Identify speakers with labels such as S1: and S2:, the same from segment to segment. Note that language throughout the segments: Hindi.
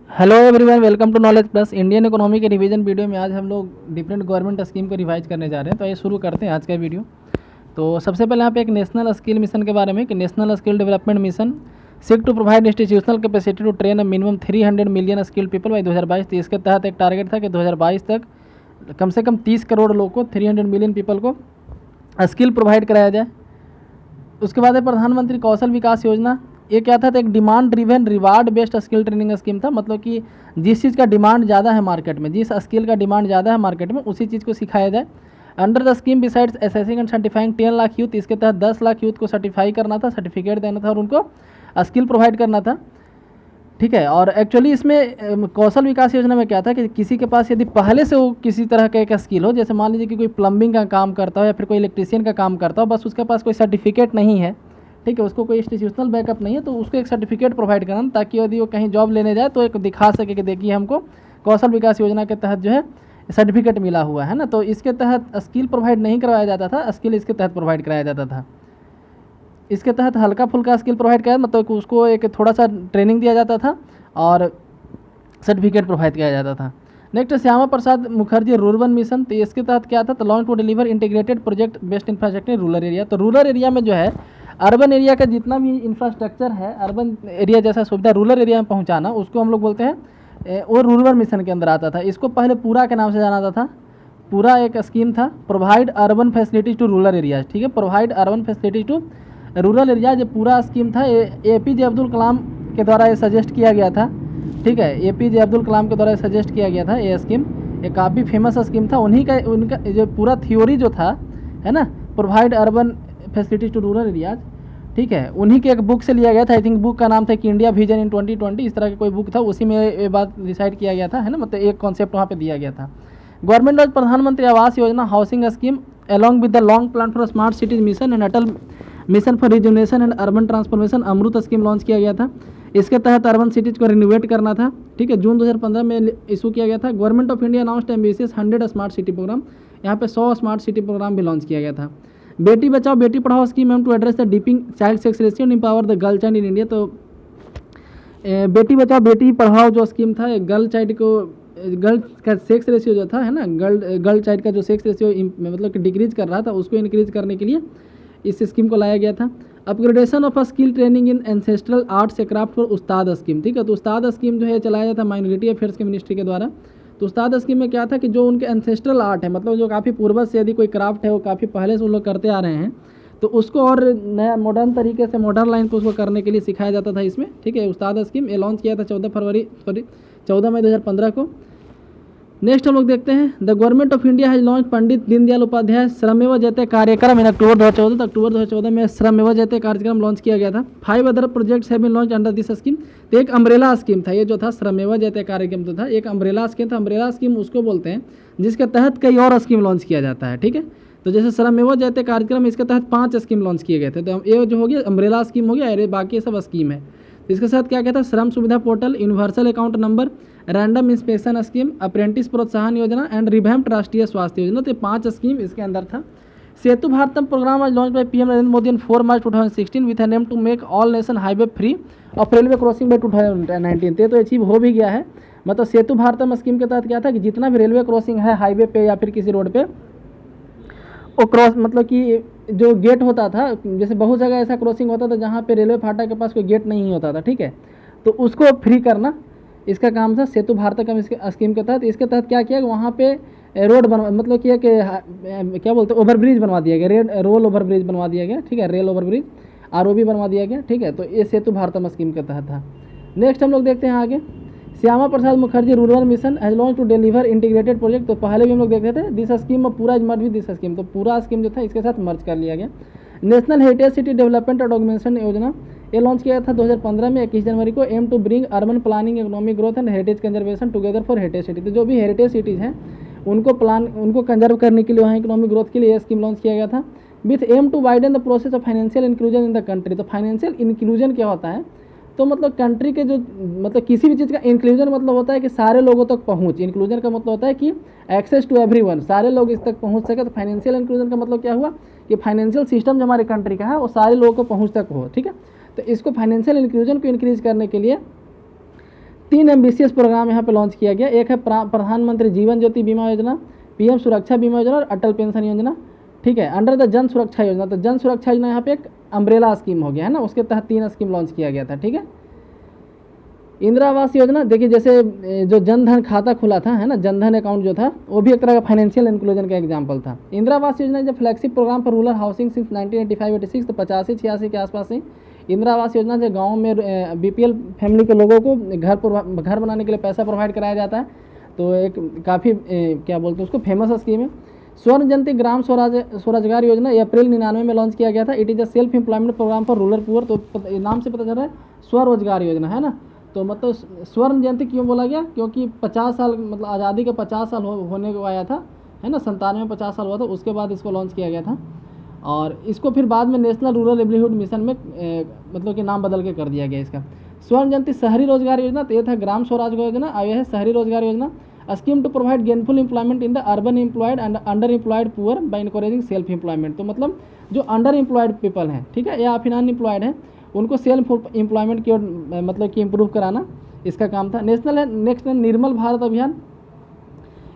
S1: Hello everyone, welcome to knowledge plus. Indian economy के रिवीजन वीडियो में आज हम लोग डिफरेंट गवर्नमेंट स्कीम को रिवाइज करने जा रहे हैं। तो ये शुरू करते हैं आज का वीडियो। तो सबसे पहले यहाँ पे एक नेशनल स्किल मिशन के बारे में कि national skill development mission seek to provide institutional capacity to train minimum 300 million skilled people by 2022। तो इसके तहत एक टारगेट था कि 2022 तक कम से कम 30 करोड़ लोग को, 300 मिलियन पीपल को स्किल प्रोवाइड कराया जाए। उसके बाद है प्रधानमंत्री कौशल विकास योजना। ये क्या था? तो एक demand driven reward based skill training scheme था। मतलब कि जिस चीज़ का डिमांड ज़्यादा है मार्केट में, जिस स्किल का डिमांड ज़्यादा है मार्केट में, उसी चीज़ को सिखाया जाए। Under the scheme besides assessing and certifying 10 lakh youth. इसके तहत 10 लाख यूथ को सर्टिफाई करना था, सर्टिफिकेट देना था और उनको स्किल प्रोवाइड करना था। ठीक है। और एक्चुअली इसमें कौशल विकास योजना में क्या था कि किसी के पास यदि पहले से वो किसी तरह का एक स्किल हो, जैसे मान लीजिए कि कोई प्लम्बिंग का काम करता हो या फिर कोई इलेक्ट्रीशियन का काम करता हो, बस उसके पास कोई सर्टिफिकेट नहीं है, ठीक है, उसको कोई इंस्टीट्यूशनल बैकअप नहीं है, तो उसको एक सर्टिफिकेट प्रोवाइड करना, ताकि यदि वो कहीं जॉब लेने जाए तो एक दिखा सके कि देखिए हमको कौशल विकास योजना के तहत जो है सर्टिफिकेट मिला हुआ है ना। तो इसके तहत स्किल प्रोवाइड नहीं करवाया जाता था, स्किल इसके तहत प्रोवाइड कराया जाता था। इसके तहत हल्का फुल्का स्किल प्रोवाइड कराया, मतलब उसको एक थोड़ा सा ट्रेनिंग दिया जाता था और सर्टिफिकेट प्रोवाइड किया जाता था। Next Shyama Prasad Mukherjee rurban mission. तो इसके तहत क्या था? तो launch to deliver integrated project based infrastructure in rural area. तो रूरल एरिया में जो है अर्बन एरिया का जितना भी इंफ्रास्ट्रक्चर है, अर्बन एरिया जैसा सुविधा रूरल एरिया में पहुंचाना, उसको हम लोग बोलते हैं वो रूरल मिशन के अंदर आता था। इसको पहले पूरा के नाम से जाना जाता था। पूरा एक स्कीम था, provide urban facilities to rural areas. ठीक है, provide urban facilities to rural areas, ये पूरा स्कीम था। APJ अब्दुल कलाम के द्वारा ये सजेस्ट किया गया था। ठीक है, APJ अब्दुल कलाम के द्वारा सजेस्ट किया गया था ये स्कीम। ये काफ़ी फेमस स्कीम था। उन्हीं का उनका जो पूरा थ्योरी जो था, है ना, provide urban facilities to rural areas, ठीक है, उन्हीं के एक बुक से लिया गया था। आई थिंक बुक का नाम था कि इंडिया विजन इन 2020, इस तरह का कोई बुक था, उसी में ये बात डिसाइड किया गया था, है ना, मतलब एक कॉन्सेप्ट वहाँ पे दिया गया था। Government of Pradhan Mantri Awas Yojana housing scheme along with the long plan for smart cities mission and Atal mission for rejuvenation and urban transformation AMRUT scheme launch किया गया था। इसके तहत अर्बन सिटीज़ को रिनोवेट करना था। ठीक है, जून 2015 में इशू किया गया था। Government of India announced ambitious 100 smart city program. यहाँ पे 100 स्मार्ट सिटी प्रोग्राम भी लॉन्च किया गया था। बेटी बचाओ बेटी पढ़ाओ scheme aim to address the dipping child sex ratio and empower the girl child in India. तो बेटी बचाओ बेटी पढ़ाओ जो स्कीम था, गर्ल चाइल्ड को, गर्ल का सेक्स रेशियो जो था, है ना, गर्ल चाइल्ड का जो सेक्स रेशियो मतलब कि डिक्रीज कर रहा था, उसको इंक्रीज करने के लिए इस स्कीम को लाया गया था। Upgradation of a skill training in ancestral arts A craft for Ustad scheme. ठीक है, तो उस्ताद स्कीम जो है चलाया जाता है माइनॉरिटी अफेयर्स के मिनिस्ट्री के द्वारा। तो उस्ताद स्कीम में क्या था कि जो उनके एंसेस्ट्रल आर्ट है, मतलब जो काफ़ी पूर्वज से यदि कोई क्राफ्ट है वो काफ़ी पहले से उन लोग करते आ रहे हैं, तो उसको और नया मॉडर्न तरीके से मॉडर्न लाइन पर उसको करने के लिए सिखाया जाता था इसमें। ठीक है, उस्ताद स्कीम ये लॉन्च किया था 14 मई 2015 को। नेक्स्ट हम लोग देखते हैं, the government of India has launch Pandit Deendayal Upadhyay Shramev Jayate Karyakram इन अक्टूबर 2014। अक्टूबर 2014 में श्रमेव जयते कार्यक्रम लॉन्च किया गया था। 5 other projects have been launch under this scheme. तो एक अम्ब्रेला स्कीम था ये जो था, श्रमेव जयते कार्यक्रम जो था एक अम्ब्रेला स्कीम था। अम्ब्रेला स्कीम उसको बोलते हैं जिसके तहत कई और स्कीम लॉन्च किया जाता है। ठीक है, तो जैसे श्रमेव जयते कार्यक्रम, इसके तहत 5 स्कीम लॉन्च किए गए थे। तो ये जो हो गया अम्ब्रेला स्कीम हो गया, अरे बाकी सब स्कीम है। इसके साथ क्या क्या था? श्रम सुविधा portal, universal account number, random inspection scheme, apprentice प्रोत्साहन योजना एंड रिवैम्प्ड राष्ट्रीय स्वास्थ्य योजना। तो 5 स्कीम इसके अंदर था। सेतु भारतम प्रोग्राम आज launch by PM Narendra Modi in 4 March 2016 with an aim to make all nation highway free of railway crossing by 2019। तो अचीव हो भी गया है। मतलब सेतु भारतम स्कीम के तहत क्या था कि जितना भी रेलवे क्रॉसिंग है हाईवे पे या फिर किसी रोड पे, वो क्रॉस मतलब कि जो गेट होता था, जैसे बहुत जगह ऐसा क्रॉसिंग होता था जहाँ पे रेलवे फाटक के पास कोई गेट नहीं होता था। ठीक है, तो उसको फ्री करना इसका काम था सेतु भारतम स्कीम के तहत। इसके तहत क्या किया, वहाँ पे रोड बनवा, मतलब किया कि क्या बोलते हैं, ओवरब्रिज बनवा दिया गया, रोल ओवरब्रिज बनवा दिया गया। ठीक है, रेल ओवरब्रिज ROB बनवा दिया गया। ठीक है, तो ये सेतु भारतम स्कीम के तहत था। नेक्स्ट हम लोग देखते हैं आगे, Shyama Prasad Mukherjee rural mission has launch to deliver integrated project. तो पहले भी हम लोग देखते थे दिस स्कीम में पूरा मर्ज भी दिस स्कीम, तो पूरा स्कीम जो था इसके साथ मर्ज कर लिया गया। National heritage city development and organisation योजना ये लॉन्च किया था 2015 में 21 जनवरी को। Aim to bring urban planning economic growth and heritage conservation together for heritage city. तो जो भी हेरिटेज सिटीज़ हैं उनको कंजर्व करने के लिए, वहाँ इकोनॉमिक ग्रोथ के लिए ये स्कीम लॉन्च किया गया था। With aim to widen the process of financial inclusion in the country. तो फाइनेंशियल इंक्लूजन क्या होता है? तो मतलब कंट्री के जो, मतलब किसी भी चीज़ का इंक्लूजन मतलब होता है कि सारे लोगों तक पहुँच। इंक्लूजन का मतलब होता है कि एक्सेस टू एवरीवन, सारे लोग इस तक पहुँच सके। तो फाइनेंशियल इंक्लूजन का मतलब क्या हुआ कि फाइनेंशियल सिस्टम जो हमारे कंट्री का है वो सारे लोगों को पहुँच तक हो। ठीक है, तो इसको फाइनेंशियल इंक्लूजन को इंक्रीज करने के लिए 3 एम्बिशियस प्रोग्राम यहाँ पे लॉन्च किया गया। एक है प्रधानमंत्री जीवन ज्योति बीमा योजना, पीएम सुरक्षा बीमा योजना और अटल पेंशन योजना, ठीक है, अंडर द जन सुरक्षा योजना। तो जन सुरक्षा योजना यहाँ पे एक अम्ब्रेला स्कीम हो गया है ना, उसके तहत 3 स्कीम लॉन्च किया गया था, ठीक है। इंदिरा आवास योजना, देखिए जैसे जो जनधन खाता खुला था है ना, जनधन अकाउंट जो था, वो भी एक तरह का फाइनेंशियल इंक्लूजन का एग्जाम्पल था। इंदिरा आवास योजना जब flagship program for rural housing since 1985-86, तो 85-86 के आसपास से इंदिरा आवास योजना से गाँव में बीपीएल फैमिली के लोगों को घर बनाने के लिए पैसा प्रोवाइड कराया जाता है। तो एक काफ़ी क्या बोलते हैं उसको, फेमस स्कीम है। स्वर्ण जयंती ग्राम स्वरोजगार योजना ये अप्रैल 99 में लॉन्च किया गया था। It is a self employment program for rural poor. तो नाम से पता चल रहा है स्वरोजगार योजना है ना। तो मतलब स्वर्ण जयंती क्यों बोला गया, क्योंकि 50 साल मतलब आज़ादी का 50 साल होने को आया था है ना, 97 में 50 साल हुआ था, उसके बाद इसको लॉन्च किया गया था। और इसको फिर बाद में नेशनल रूरल लिवलीहुड मिशन में मतलब कि नाम बदल के कर दिया गया इसका। स्वर्ण जयंती शहरी रोजगार योजना, तो ये था ग्राम स्वरोजगार योजना, और यह है शहरी रोजगार योजना। Scheme to provide gainful employment in the urban employed and under employed poor by encouraging self employment. तो मतलब जो अंडर एम्प्लॉयड पीपल हैं, ठीक है, या फिर अनएम्प्लॉयड हैं, उनको सेल्फ एम्प्लॉयमेंट की ओर मतलब कि इम्प्रूव कराना इसका काम था। नेक्स्ट निर्मल भारत अभियान।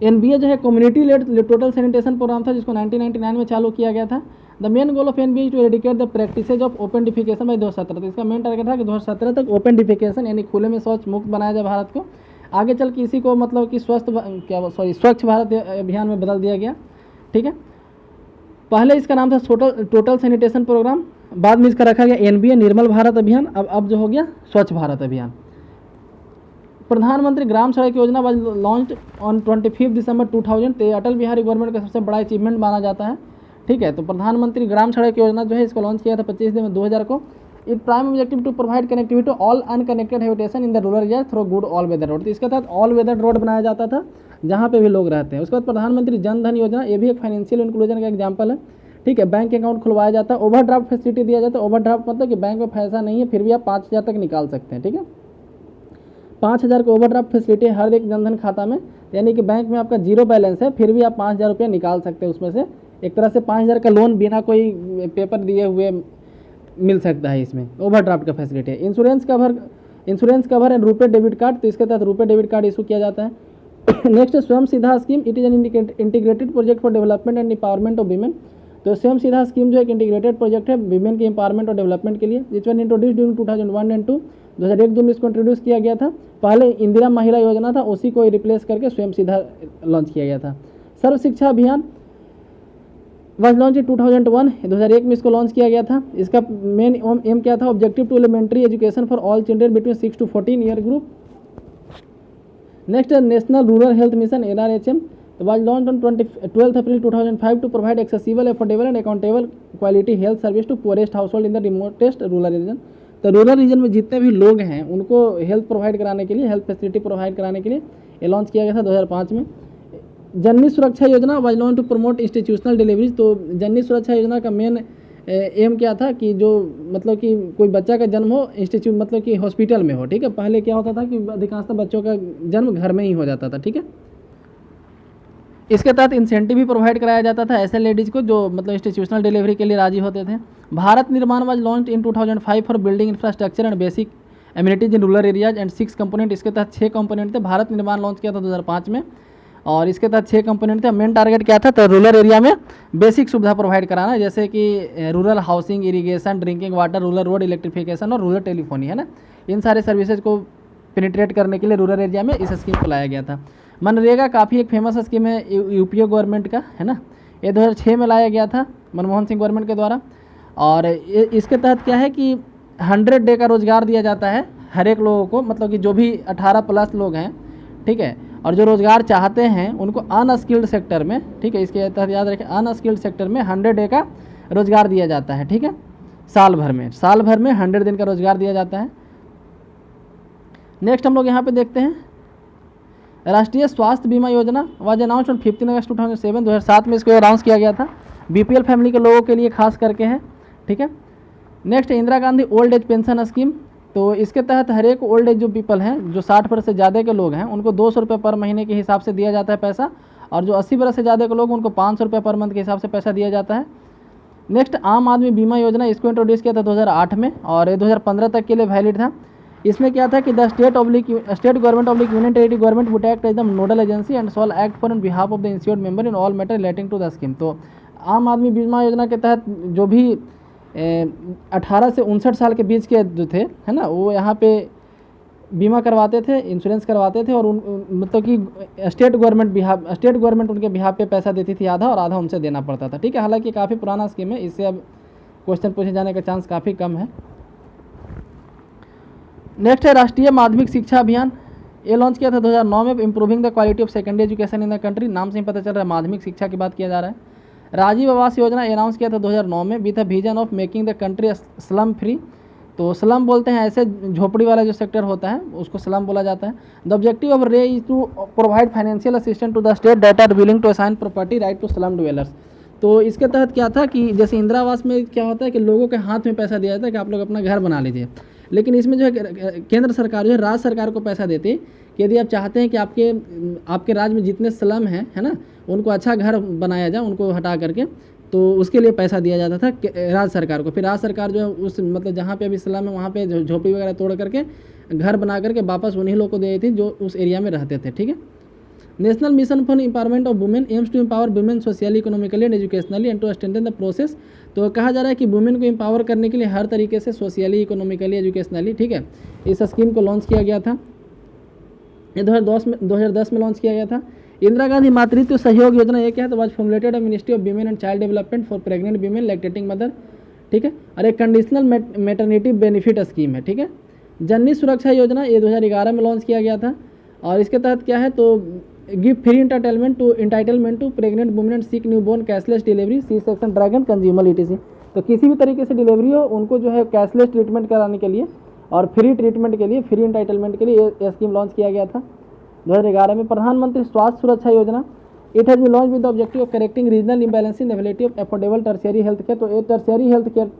S1: एनबीए जो है community led total sanitation program था, जिसको 1999 में चालू किया गया था। The main goal of NBA to eradicate the practices of open defecation by 2017। तो इसका मेन टारगेट था कि 2017 तक ओपन डिफिकेशन यानी खुले में शौच मुक्त बनाया जाए भारत को। आगे चल के इसी को मतलब कि स्वच्छ भारत अभियान में बदल दिया गया, ठीक है। पहले इसका नाम था टोटल सैनिटेशन प्रोग्राम, बाद में इसका रखा गया एनबीए निर्मल भारत अभियान, अब जो हो गया स्वच्छ भारत अभियान। प्रधानमंत्री ग्राम सड़क योजना वाज लॉन्च ऑन 25 दिसंबर 2000। तो अटल बिहारी गवर्नमेंट का सबसे बड़ा अचीवमेंट माना जाता है, ठीक है। तो प्रधानमंत्री ग्राम सड़क योजना जो है इसको लॉन्च किया था 25 दिसंबर 2000 को। It prime objective to provide connectivity to all unconnected habitation in the rural area through good all weather road. तो इसके तहत ऑल वेदर रोड बनाया जाता था जहाँ पे भी लोग रहते हैं। उसके बाद प्रधानमंत्री जन धन योजना, ये भी एक फाइनेंशियल इंक्लूजन का एग्जाम्पल है, ठीक है। बैंक अकाउंट खुलवाया जाता है, ओवरड्राफ्ट फैसिलिटी दिया जाता है। ओवरड्राफ्ट मतलब कि बैंक में पैसा नहीं है फिर भी आप 5000 तक निकाल सकते हैं, ठीक है। 5000 का ओवरड्राफ्ट फैसिलिटी हर एक जनधन खाता में, यानी कि बैंक में आपका जीरो बैलेंस है फिर भी आप 5000 रुपया निकाल सकते हैं उसमें से। एक तरह से 5000 का लोन बिना कोई पेपर दिए हुए मिल सकता है, इसमें ओवरड्राफ्ट का फैसिलिटी है। Insurance cover and RuPay debit card, तो इसके तहत रुपे डेबिट कार्ड इशू किया जाता है। नेक्स्ट स्वयं सीधा scheme. It is an integrated project for development and empowerment of women. तो स्वयं सीधा स्कीम जो एक इंटीग्रेटेड प्रोजेक्ट है वीमेन के एम्पावरमेंट और डेवलपमेंट के लिए, जिस वन इंट्रोड्यूस ड्यूरिंग 2001 एंड 2 2001-2 में इसको इंट्रोड्यूस किया गया था। पहले इंदिरा महिला योजना था, उसी को रिप्लेस करके स्वयं सीधा लॉन्च किया गया था। सर्व शिक्षा अभियान वॉज लॉन्च इन 2001। 2001 में इसको लॉन्च किया गया था। इसका मेन एम क्या था, objective to elementary education for all children between 6 to 14 year group. Next national rural health mission NRHM was launched on 12 April 2005 to provide accessible, affordable and accountable quality health service to poorest household in the remotest rural region। तो रूरल रीजन में जितने भी लोग हैं उनको हेल्थ प्रोवाइड कराने के लिए, हेल्थ फैसिलिटी प्रोवाइड कराने के लिए ये लॉन्च किया गया था 2005 में। जननी सुरक्षा योजना was launch to promote institutional deliveries. तो जननी सुरक्षा योजना का मेन एम क्या था कि जो मतलब कि कोई बच्चा का जन्म हो इंस्टीट्यूट मतलब कि हॉस्पिटल में हो, ठीक है। पहले क्या होता था कि अधिकांशतः बच्चों का जन्म घर में ही हो जाता था, ठीक है। इसके तहत इंसेंटिव भी प्रोवाइड कराया जाता था ऐसे लेडीज़ को जो मतलब इंस्टीट्यूशनल डिलीवरी के लिए राजी होते थे। भारत निर्माण was launch in 2005 for building infrastructure and basic amenities in rural areas and 6 component. इसके तहत 6 कंपोनेंट थे। भारत निर्माण लॉन्च किया था 2005 में और इसके तहत 6 कंपोनेंट थे। मेन टारगेट क्या था, तो रूरल एरिया में बेसिक सुविधा प्रोवाइड कराना, जैसे कि rural housing, irrigation, drinking water, rural road electrification और रूरल टेलीफोनी, है ना। इन सारे सर्विसेज को पेनिट्रेट करने के लिए रूरल एरिया में इस स्कीम को लाया गया था। मनरेगा काफ़ी एक फेमस स्कीम है यूपीए गवर्नमेंट का, है ना। ये 2006 में लाया गया था मनमोहन सिंह गवर्नमेंट के द्वारा। और इसके तहत क्या है कि 100 डे का रोज़गार दिया जाता है हर एक लोगों को, मतलब कि जो भी 18+ लोग हैं, ठीक है, और जो रोज़गार चाहते हैं उनको अनस्किल्ड सेक्टर में, ठीक है, इसके तहत याद रखें अनस्किल्ड सेक्टर में 100 डे का रोज़गार दिया जाता है, ठीक है। साल भर में 100 दिन का रोज़गार दिया जाता है। नेक्स्ट हम लोग यहाँ पे देखते हैं राष्ट्रीय स्वास्थ्य बीमा योजना वाज अनाउंस्ड ऑन 15 अगस्त 2007। 2007 में इसको अनाउंस किया गया था। बीपीएल फैमिली के लोगों के लिए खास करके है, ठीक है। Next Indira Gandhi old age pension scheme. तो इसके तहत हर एक ओल्ड एज जो पीपल हैं, जो 60 वर्ष से ज़्यादा के लोग हैं, उनको 200 रुपये पर महीने के हिसाब से दिया जाता है पैसा, और जो 80 वर्ष से ज़्यादा के लोग उनको 500 रुपये पर मंथ के हिसाब से पैसा दिया जाता है। नेक्स्ट आम आदमी बीमा योजना, इसको इंट्रोड्यूस किया था 2008 में और ये 2015 तक के लिए वैलिड था। इसमें क्या था कि the state government oblique union territory government would act as the nodal agency and shall act for on behalf of the insured member in all matter relating to the scheme. तो आम आदमी बीमा योजना के तहत जो भी 18 से 59 साल के बीच के जो थे, है ना, वो यहाँ पे बीमा करवाते थे, इंश्योरेंस करवाते थे, और मतलब कि स्टेट गवर्नमेंट उनके बिहाफ पे पैसा देती थी आधा, और आधा उनसे देना पड़ता था। ठीक है, हालांकि काफ़ी पुराना स्कीम है, इससे अब क्वेश्चन पूछे जाने का चांस काफ़ी कम है। नेक्स्ट है राष्ट्रीय माध्यमिक शिक्षा अभियान। ये लॉन्च किया था 2009 में, improving the quality of secondary education in the country. नाम से ही पता चल रहा है माध्यमिक शिक्षा की बात किया जा रहा है। राजीव आवास योजना अनाउंस किया था 2009 में, with the vision of making the country slum free. तो स्लम बोलते हैं ऐसे झोपड़ी वाला जो सेक्टर होता है उसको स्लम बोला जाता है। The objective of RAY is to provide financial assistance to the state that are willing to assign property right to slum dwellers. तो इसके तहत क्या था कि जैसे इंदिरा आवास में क्या होता है कि लोगों के हाथ में पैसा दिया जाता है कि आप लोग अपना घर बना लीजिए, लेकिन इसमें जो है केंद्र सरकार जो है राज्य सरकार को पैसा देती है कि यदि आप चाहते हैं कि आपके राज्य में जितने स्लम हैं, है ना, उनको अच्छा घर बनाया जाए, उनको हटा करके, तो उसके लिए पैसा दिया जाता था राज्य सरकार को। फिर राज्य सरकार जो है उस मतलब जहाँ पे अभी स्लम है वहाँ पे झोपड़ी वगैरह तोड़ करके घर बना करके वापस उन्हीं लोगों को दे देती जो उस एरिया में रहते थे। ठीक है, national mission for empowerment of women aims to empower women socially economically and educationally and to strengthen the process. तो कहा जा रहा है कि वुमेन को एम्पावर करने के लिए हर तरीके से सोशली इकोनॉमिकली एजुकेशनली, ठीक है, इस स्कीम को लॉन्च किया गया था। ये 2010 में लॉन्च किया गया था। इंदिरा गांधी मातृत्व सहयोग योजना ये क्या है, तो was formulated by ministry of women and child development for pregnant women lactating mother. ठीक है, और एक कंडीशनल मैटरनिटी बेनिफिट स्कीम है। ठीक है, जननी सुरक्षा योजना ये 2011 में लॉन्च किया गया था, और इसके तहत क्या है तो give free entitlement to pregnant women and sick newborn cashless delivery C section dragon consumer लिटिसी। तो किसी भी तरीके से डिलीवरी हो उनको जो है कैशलेस ट्रीटमेंट कराने के लिए और फ्री ट्रीटमेंट के लिए, फ्री इंटाइटलमेंट के लिए ये स्कीम लॉन्च किया गया था 2011 में। प्रधानमंत्री स्वास्थ्य सुरक्षा योजना it has been launch with the objective of correcting regional imbalance in availability of affordable tertiary health care. तो ये टर्शियरी हेल्थ केयर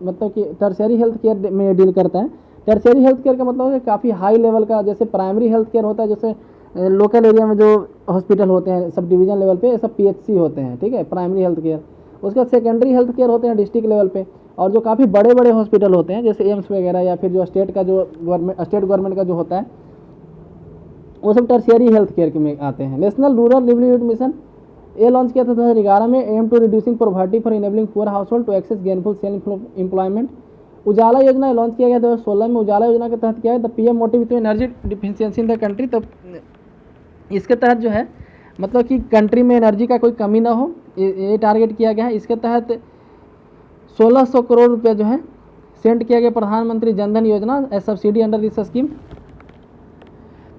S1: मतलब कि टर्शियरी हेल्थ केयर में डील करता है। टर्शियरी हेल्थ केयर का मतलब है काफ़ी हाई लेवल का, जैसे प्राइमरी हेल्थ केयर होता है, जैसे लोकल एरिया में जो हॉस्पिटल होते हैं सब डिवीजन लेवल पे, ये सब PHC होते हैं। ठीक है, प्राइमरी हेल्थ केयर। उसके बाद सेकेंडरी हेल्थ केयर होते हैं डिस्ट्रिक्ट लेवल पे, और जो काफ़ी बड़े बड़े हॉस्पिटल होते हैं जैसे एम्स वगैरह, या फिर जो स्टेट गवर्नमेंट का जो होता है वो सब टर्शियरी हेल्थ केयर में आते हैं। नेशनल रूरल लिवलीहुड मिशन ये लॉन्च किया था 2011 में, aim to reducing poverty for enabling poor household to access gainful self employment. Ujala Yojana launch किया गया 2016 में। उजाला योजना के तहत क्या है, the PM motive to energy deficiency in the country. तो इसके तहत जो है मतलब कि कंट्री में एनर्जी का कोई कमी ना हो, ये टारगेट किया गया है। इसके तहत 1600 करोड़ रुपये जो है सेंड किया गया प्रधानमंत्री जनधन योजना as subsidy under this scheme.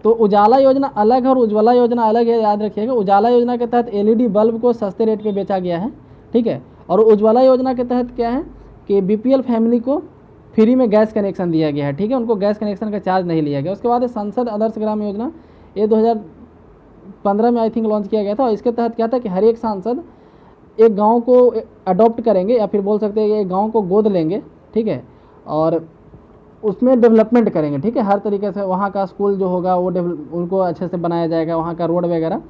S1: तो उजाला योजना अलग है और उज्ज्वला योजना अलग है, याद रखिएगा। उजाला योजना के तहत LED बल्ब को सस्ते रेट पे बेचा गया है, ठीक है, और उज्ज्वला योजना के तहत क्या है कि BPL फैमिली को फ्री में गैस कनेक्शन दिया गया है। ठीक है, उनको गैस कनेक्शन का चार्ज नहीं लिया गया। उसके बाद संसद आदर्श ग्राम योजना ये 2015 में आई थिंक लॉन्च किया गया था, और इसके तहत क्या था कि हर एक सांसद एक गांव को अडॉप्ट करेंगे, या फिर बोल सकते हैं एक गांव को गोद लेंगे, ठीक है, और उसमें डेवलपमेंट करेंगे। ठीक है, हर तरीके से वहाँ का स्कूल जो होगा वो उनको अच्छे से बनाया जाएगा, वहाँ का रोड वगैरह।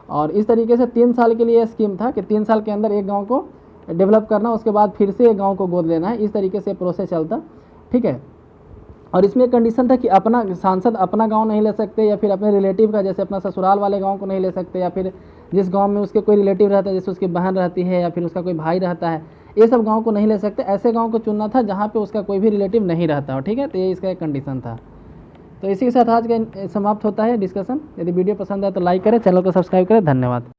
S1: और इस तरीके से 3 साल के लिए स्कीम था कि 3 साल के अंदर एक गाँव को डेवलप करना, उसके बाद फिर से एक गाँव को गोद लेना है। इस तरीके से प्रोसेस चलता। ठीक है, और इसमें एक कंडीशन था कि अपना सांसद अपना गांव नहीं ले सकते, या फिर अपने रिलेटिव का, जैसे अपना ससुराल वाले गांव को नहीं ले सकते, या फिर जिस गांव में उसके कोई रिलेटिव रहता है, जैसे उसकी बहन रहती है या फिर उसका कोई भाई रहता है, ये सब गांव को नहीं ले सकते। ऐसे गांव को चुनना था जहां पे उसका कोई भी रिलेटिव नहीं रहता हो। ठीक है, तो ये इसका एक कंडीशन था। तो इसी के साथ आज का समाप्त होता है डिस्कशन। यदि वीडियो पसंद आए तो लाइक करें, चैनल को सब्सक्राइब करें। धन्यवाद।